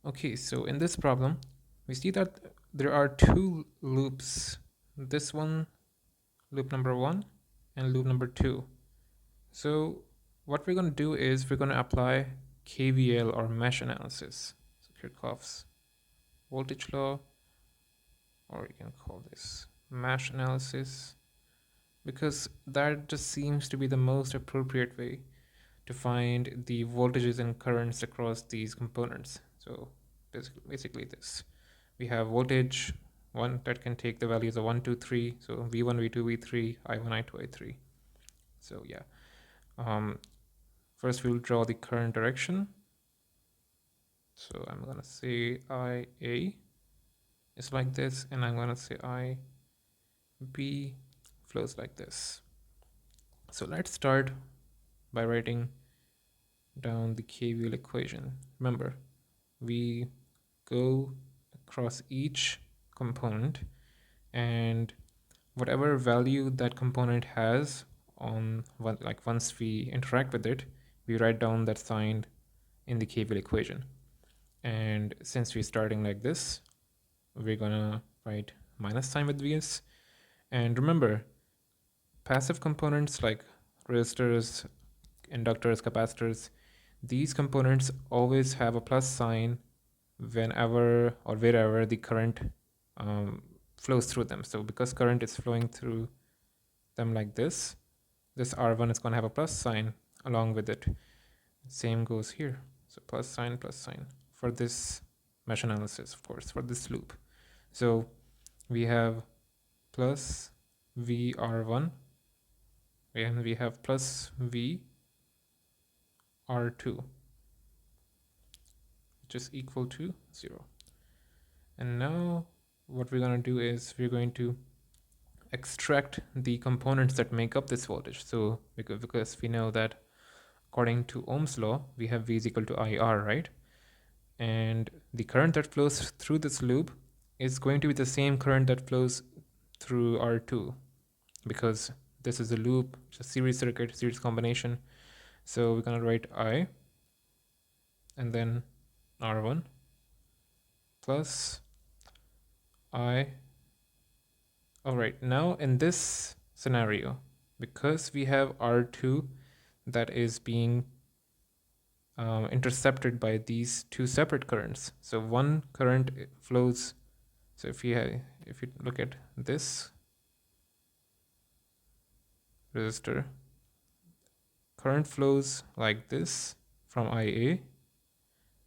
Okay, so in this problem, we see that there are two loops. This one, loop number 1, and loop number 2. So what we're going to do is we're going to apply KVL or mesh analysis. So Kirchoff's voltage law, or you can call this mesh analysis, because that just seems to be the most appropriate way to find the voltages and currents across these components. So basically this. We have voltage one that can take the values of 1, 2, 3. So V1, V2, V3, I1, I2, I3. So yeah. First we'll draw the current direction. So I'm gonna say IA is like this, and I'm gonna say IB flows like this. So let's start by writing down the KVL equation. Remember, we go across each component, and whatever value that component has on once we interact with it, we write down that sign in the KVL equation. And since we're starting like this, we're gonna write minus sign with Vs. And remember, passive components like resistors, inductors, capacitors, these components always have a plus sign whenever or wherever the current flows through them. So because current is flowing through them like this R1 is going to have a plus sign along with it. Same goes here. So plus sign for this mesh analysis, of course, for this loop. So we have plus VR1 and we have plus VR2, which is equal to 0. And now what we're going to do is we're going to extract the components that make up this voltage. So because we know that according to Ohm's law, we have V is equal to IR, right? And the current that flows through this loop is going to be the same current that flows through R2, because this is a loop, it's a series circuit, series combination. So we're gonna write I and then R1 plus I. All right, now in this scenario, because we have R2 that is being intercepted by these two separate currents. So one current flows. So if you look at this resistor, current flows like this from IA,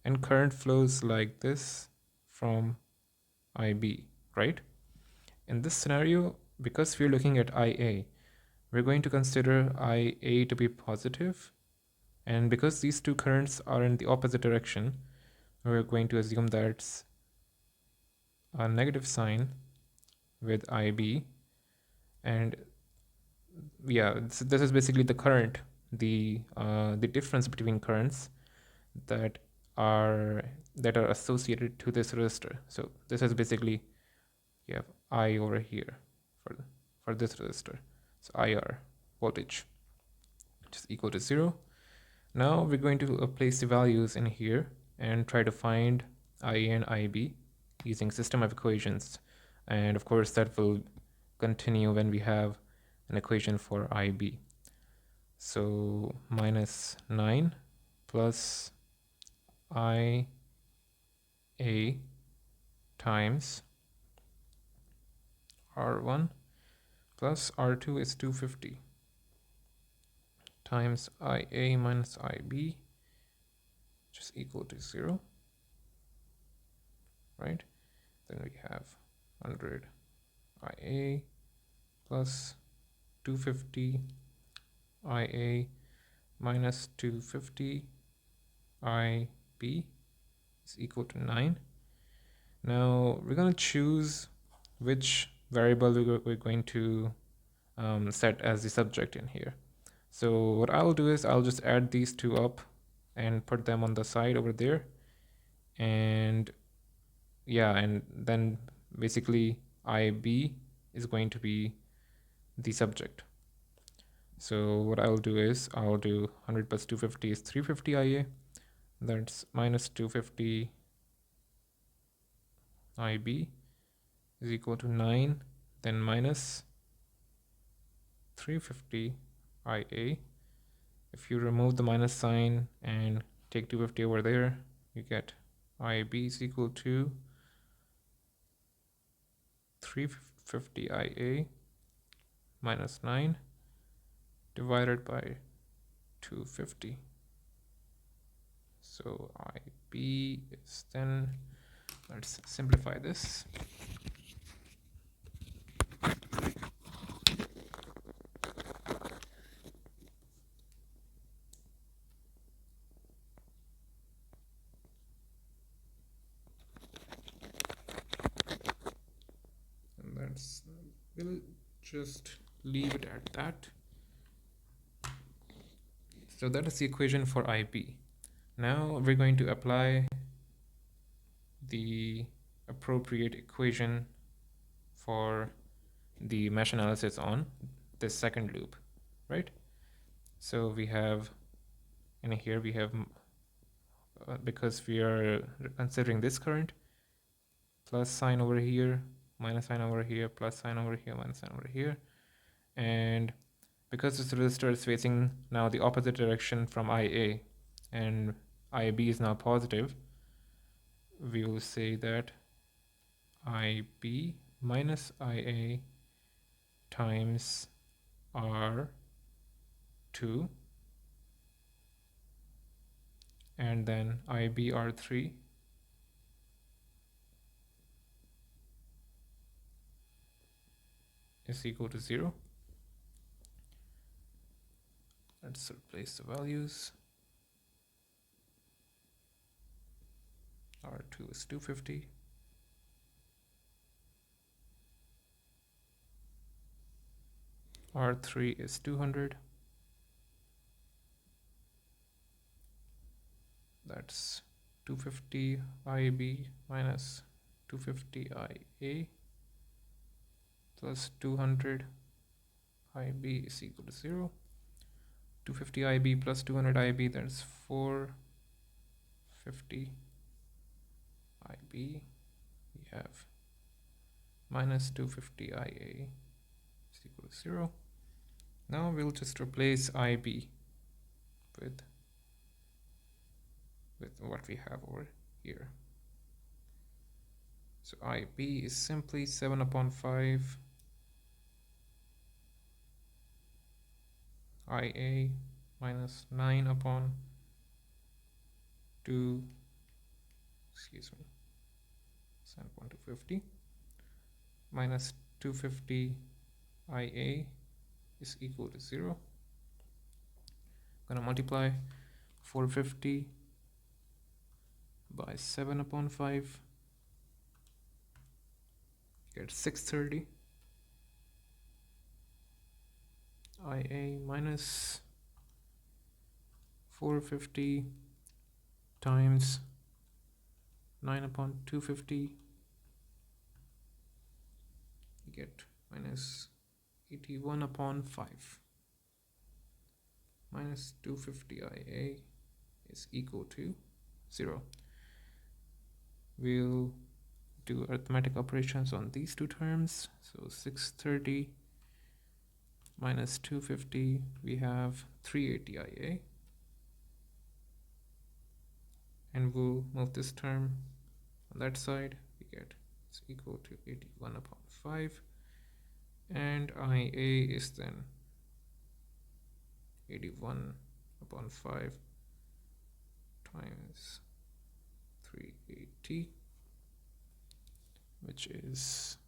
and current flows like this from IB, right? In this scenario, because we're looking at IA, we're going to consider IA to be positive, and because these two currents are in the opposite direction, we're going to assume that's a negative sign with IB. And yeah, this is basically the current, the difference between currents that are associated to this resistor. So this is basically, you have I over here for this resistor. So IR voltage, which is equal to 0. Now we're going to place the values in here and try to find IA and IB using system of equations. And of course that will continue when we have an equation for IB. So minus 9 plus IA times R1 plus R2 is 250 times IA minus IB, which is equal to 0, right? Then we have 100 IA plus 250 IA minus 250 IB is equal to 9. Now we're going to choose which variable we're going to set as the subject in here. So what I'll do is I'll just add these two up and put them on the side over there. And yeah, and then basically IB is going to be the subject. So what I'll do is I'll do 100 plus 250 is 350 IA. That's minus 250 IB is equal to 9, then minus 350 IA. If you remove the minus sign and take 250 over there, you get IB is equal to 350 IA minus 9 divided by 250. So IB is then, let's simplify this. And that's, we'll just leave it at that. So that is the equation for IB. Now we're going to apply the appropriate equation for the mesh analysis on this second loop, right? So we have, in here we have, because we are considering this current, plus sign over here, minus sign over here, plus sign over here, minus sign over here. And because this resistor is facing now the opposite direction from IA, and IB is now positive, we will say that IB minus IA times R2, and then IB R3 is equal to 0. Let's replace the values. R2 is 250. R3 is 200. That's 250 IB minus 250 IA plus 200 IB is equal to 0. 250 IB plus 200 IB, that's 450 IB. We have minus 250 IA is equal to 0. Now we'll just replace IB with what we have over here. So IB is simply 7 upon 5 IA minus 9 upon 2, excuse me, 7.250 minus 250 IA is equal to 0. I'm gonna multiply 450 by 7 upon 5, get 630 IA minus 450 times 9 upon 250, you get minus 81 upon 5 minus 250 IA is equal to 0. We'll do arithmetic operations on these two terms. So 630 minus 250, we have 380 IA. And we'll move this term on that side. We get it's equal to 81 upon 5. And IA is then 81 upon 5 times 380, which is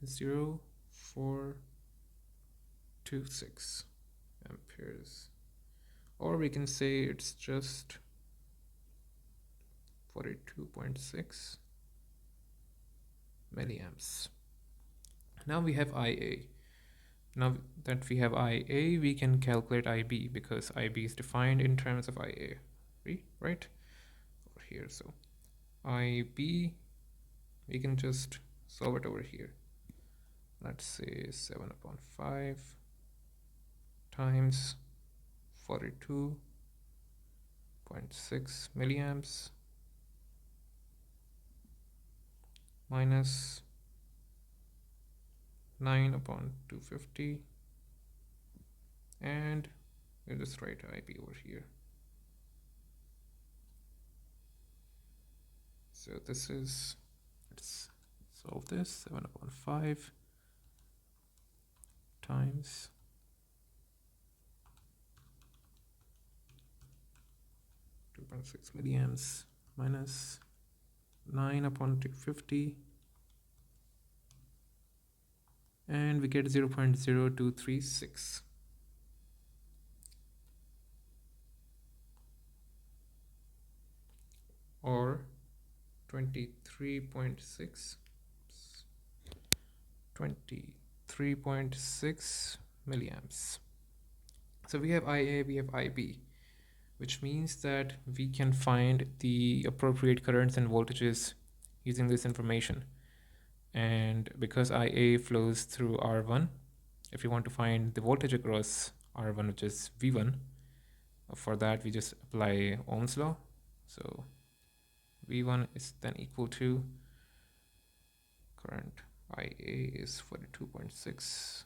0.0426 amperes, or we can say it's just 42.6 milliamps. Now we have IA. Now that we have IA, we can calculate IB, because IB is defined in terms of IA, right? Over here, so IB, we can just solve it over here. Let's say 7 upon 5 times 42.6 milliamps minus 9 upon 250, and we'll just write IB over here. So this is, let's solve this, 7 upon 5 times 2.6 milliamps minus 9 upon 250, and we get 0.0236. Or 23.6 milliamps. So we have IA, we have IB, which means that we can find the appropriate currents and voltages using this information. And because IA flows through R1, if you want to find the voltage across R1, which is V1, for that we just apply Ohm's law. So V1 is then equal to current IA is 42.6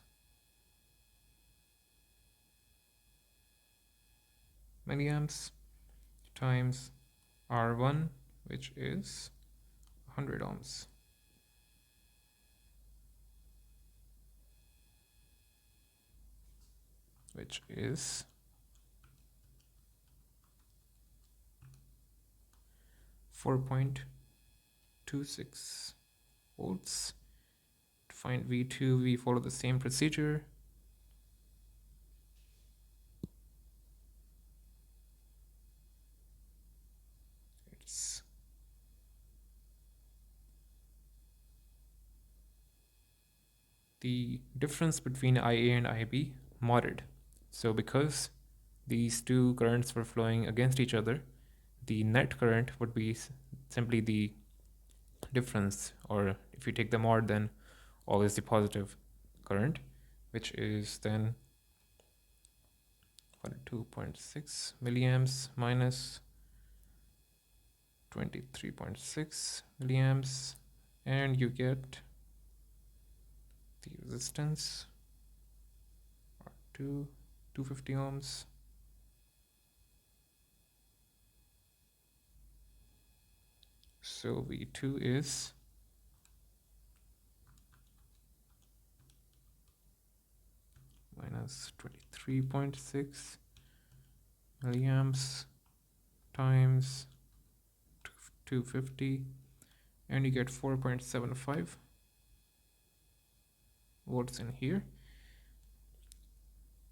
milliamps times R1, which is 100 ohms. Which is 4.26 volts. To find V2, we follow the same procedure. It's the difference between IA and IB modded. So because these two currents were flowing against each other, the net current would be simply the difference, or if you take the mod, then always the positive current, which is then 2.6 milliamps minus 23.6 milliamps, and you get the resistance R2, 250 ohms. So V2 is minus 23.6 milliamps times 250, and you get 4.75 volts in here,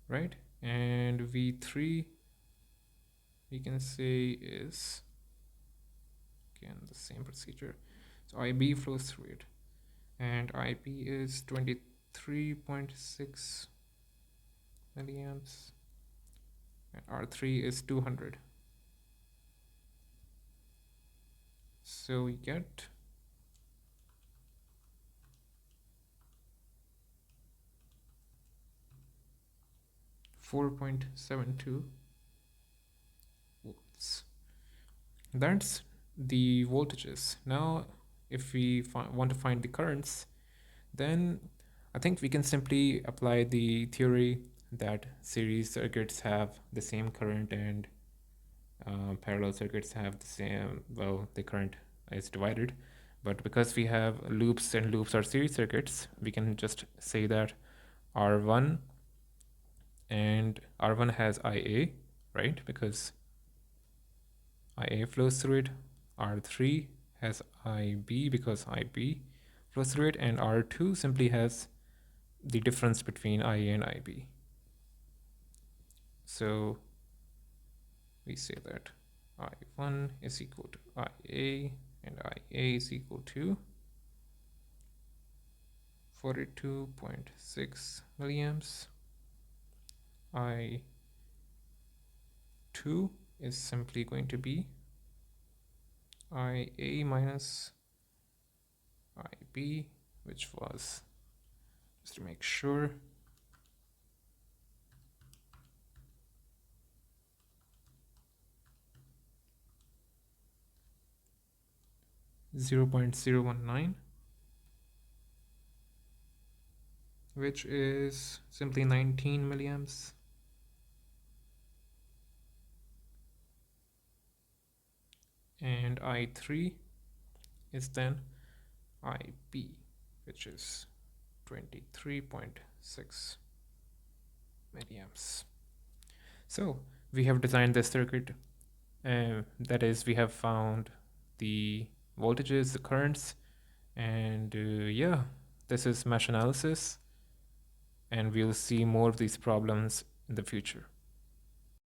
right? And V3 we can say is again the same procedure. So IB flows through it, and IB is 23.6 milliamps, and R3 is 200. So we get 4.72 volts. That's the voltages. Now, if we want to find the currents, then I think we can simply apply the theory that series circuits have the same current and parallel circuits have the same, well, the current is divided. But because we have loops and loops are series circuits, we can just say that R1 and R1 has IA, right? Because IA flows through it. R3 has IB because IB flows through it, and R2 simply has the difference between IA and IB. So we say that I1 is equal to IA and IA is equal to 42.6 milliamps. I2 is simply going to be IA minus IB, which was, just to make sure, 0.019, which is simply 19 milliamps. And I3 is then IB, which is 23.6 milliamps. So we have designed this circuit. That is, we have found the voltages, the currents, and yeah, this is mesh analysis. And we'll see more of these problems in the future.